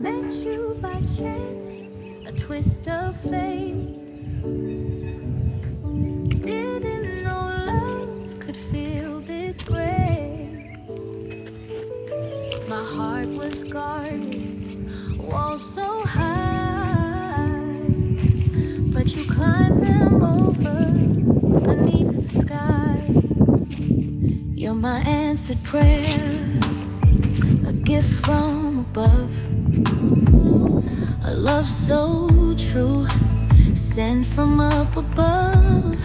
Met you by chance, a twist of fate. Didn't know love could feel this great. My heart was guarded, walls so high, but you climbed them over beneath the sky. You're my answered prayer, a gift from above. A love so true, sent from up above.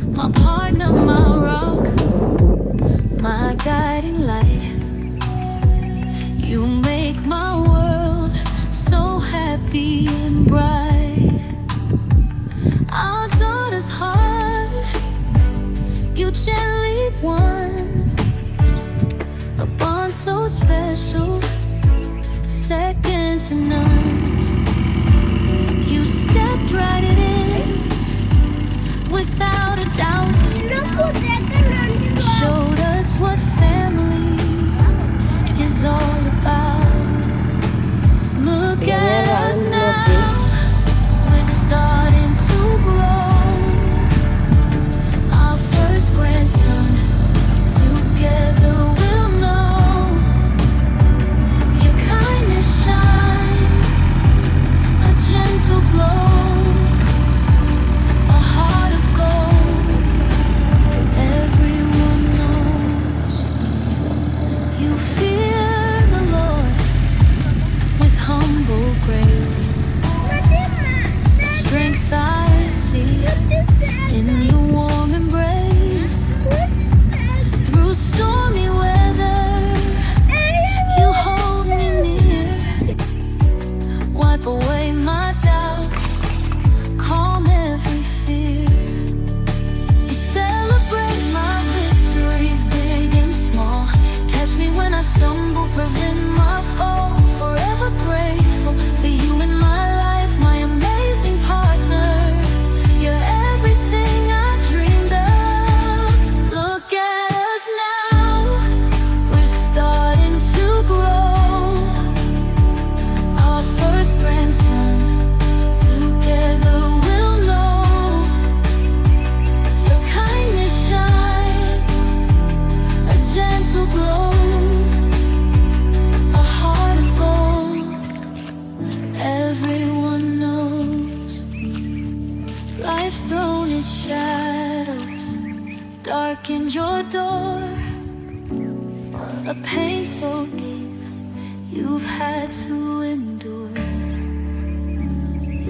My partner, my rock, my guiding light. You make my world so happy and bright. Our daughter's heart, you gently won. A bond so special, second to none. You stepped right in without a doubt. Showed us what family is all about. Look at us now, we're starting to grow. Our first grandson, together we'll know. Your kindness shines, a gentle glow, a heart of gold. Everyone knows you fear the Lord with humble grace. The strength I see in your warm embrace. Through stormy weather, you hold me near. Wipe away my doubts, calm every fear. You celebrate my victories, big and small. Catch me when I stumble, prevent my fall. Forever grateful for you in my life, my amazing partner. You're everything I dreamed of. Look at us now, we're starting to grow. Our first grandson, together we'll know. Your kindness shines, a gentle glow, a heart of gold. Everyone knows life's thrown its shadows, darkened your door. A pain so deep you've had to endure.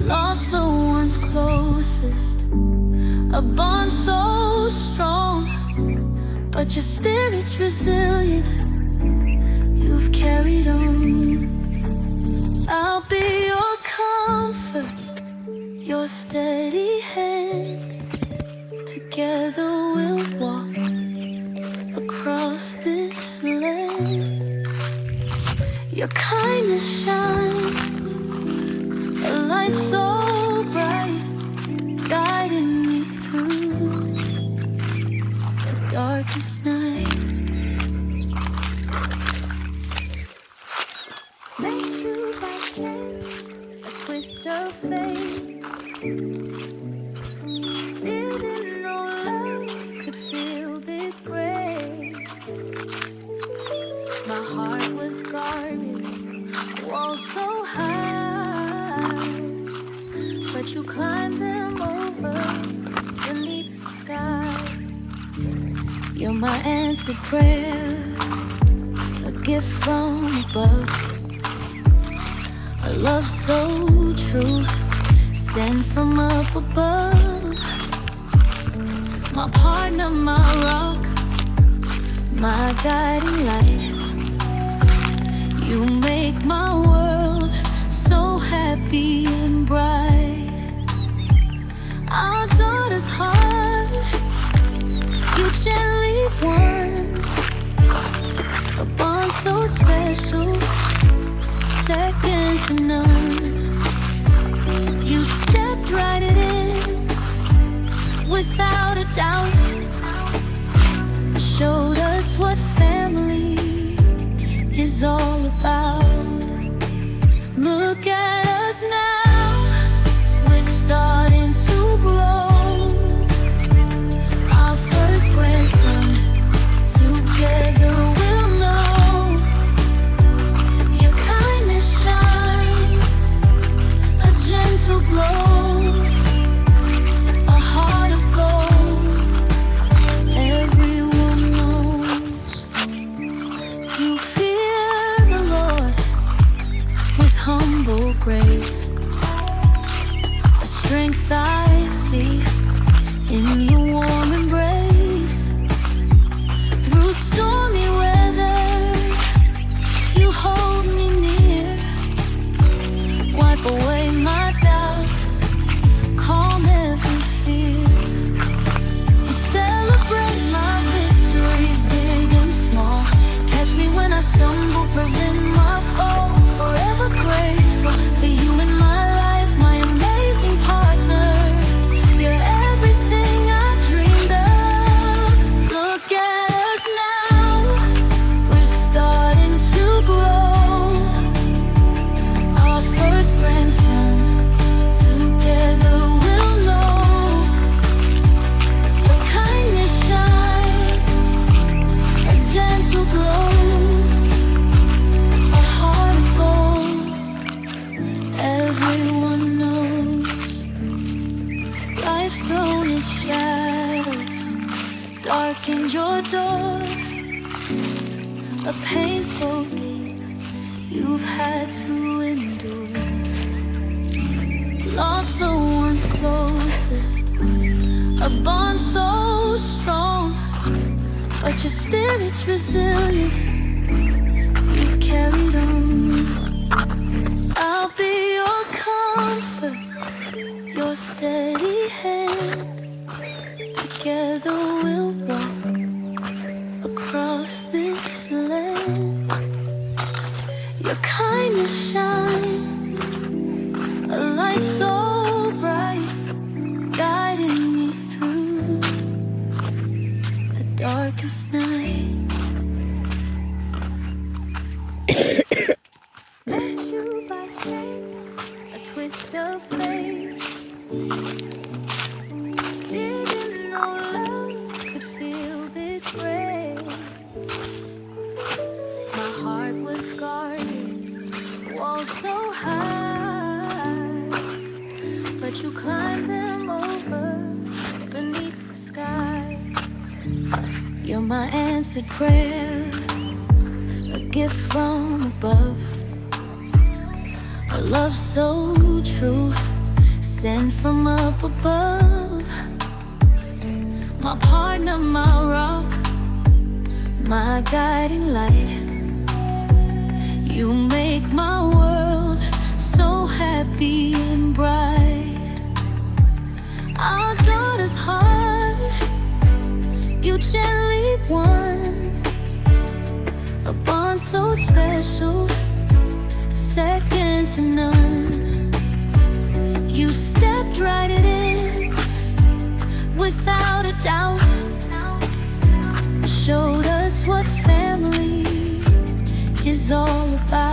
Lost the ones closest, a bond so strong, but your spirit's resilient. You've carried on. I'll be your comfort, your steady hand. Together we'll walk across this land. Your kindness shines, a light so bright, guiding me through the darkest night. Met you by chance, a twist of fate. Didn't know love could feel this great. My heart was guarded, walls so high, but you climbed them over beneath the sky. You're my answered prayer, a gift from above. A love so true, sent from up above. My partner, my rock, my guiding light. You make my world so happy and bright. Our daughter's heart, you gently won. A bond so special, second to none. You stepped right in without a doubt. Showed us what family is all about. grace, a strength I see in your warm embrace. Through stormy weather, you hold me near, wipe away my doubts, calm every fear. You celebrate my victories, big and small. Catch me when I stumble, prevent my fall. Forever grateful for you in my life, my amazing partner. You're everything I dreamed of. Look at us now, we're starting to grow. Our first grandson, together we'll know. Your kindness shines, a gentle glow, a heart of gold. Everyone knows life's thrown its shadows, darkened your door. A pain so deep you've had to endure. Lost the ones closest, a bond so strong, but your spirit's resilient. You've carried on. I'll be your comfort, your steady hand. Together we'll walk across this land. Your kindness shines, a light so bright, guiding me through the darkest night. Met you by chance, a twist of fate. Didn't know love could feel this way. My heart was guarded, walls so high, but you climbed them over beneath the sky. You're my answered prayer, a gift from above, a love so true, sent from up above. My partner, my rock, my guiding light. You make my world so happy and bright. Our daughter's heart, you gently won, a bond so special, second to none. You stepped right in, without a doubt, showed us what family is all about.